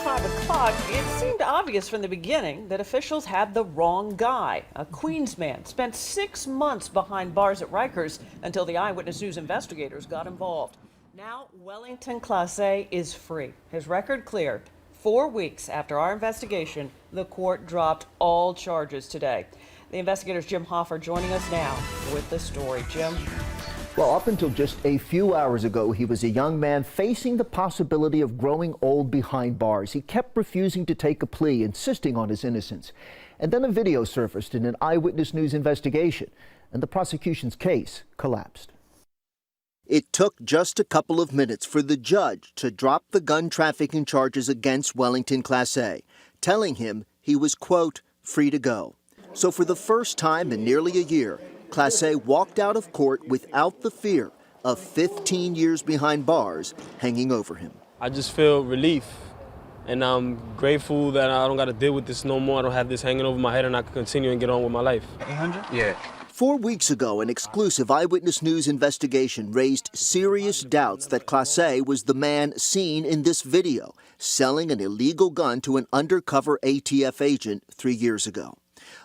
5 o'clock, it seemed obvious from the beginning that officials had the wrong guy. A Queens man spent 6 months behind bars at Rikers until the Eyewitness News investigators got involved. Now, Wellington Class A is free. His record cleared. 4 weeks after our investigation, the court dropped all charges today. The investigators Jim Hoffer joining us now with the story. Jim? Well, up until just a few hours ago, he was a young man facing the possibility of growing old behind bars. He kept refusing to take a plea, insisting on his innocence. And then a video surfaced in an Eyewitness News investigation, and the prosecution's case collapsed. It took just a couple of minutes for the judge to drop the gun trafficking charges against Wellington Class A, telling him he was, quote, free to go. So for the first time in nearly a year, Class A walked out of court without the fear of 15 years behind bars hanging over him. I just feel relief, and I'm grateful that I don't got to deal with this no more. I don't have this hanging over my head, and I can continue and get on with my life. 800? Yeah. 4 weeks ago, an exclusive Eyewitness News investigation raised serious doubts that Class A was the man seen in this video, selling an illegal gun to an undercover ATF agent 3 years ago.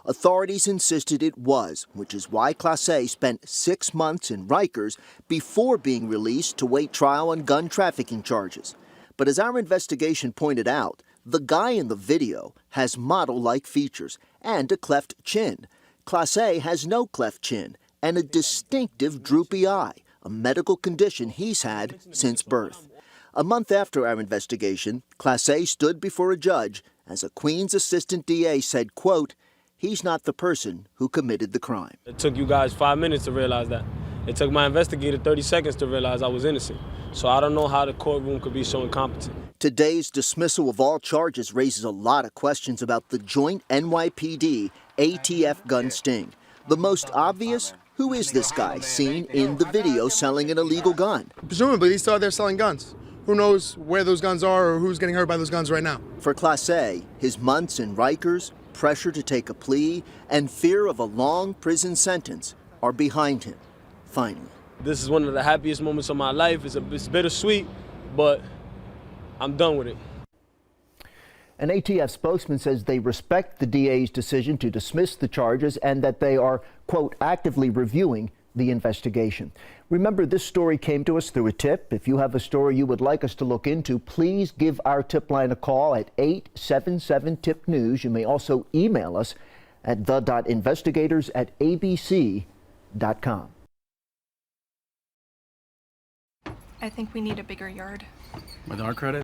Authorities insisted it was, which is why Class A spent 6 months in Rikers before being released to wait trial on gun trafficking charges. But as our investigation pointed out, the guy in the video has model-like features and a cleft chin. Class A has no cleft chin and a distinctive droopy eye, a medical condition he's had since birth. A month after our investigation, Class A stood before a judge as a Queens assistant DA said, quote, he's not the person who committed the crime. It took you guys 5 minutes to realize that. It took my investigator 30 seconds to realize I was innocent. So I don't know how the courtroom could be so incompetent. Today's dismissal of all charges raises a lot of questions about the joint NYPD ATF gun sting. The most obvious, who is this guy seen in the video selling an illegal gun? Presumably he's still out there selling guns. Who knows where those guns are or who's getting hurt by those guns right now? For Class A, his months in Rikers, pressure to take a plea, and fear of a long prison sentence are behind him, finally. This is one of the happiest moments of my life. It's bittersweet, but I'm done with it. An ATF spokesman says they respect the DA's decision to dismiss the charges and that they are, quote, actively reviewing the investigation. Remember, this story came to us through a tip. If you have a story you would like us to look into, please give our tip line a call at 877-TIP-NEWS. You may also email us at the.investigators@abc.com. I think we need a bigger yard. With our credit?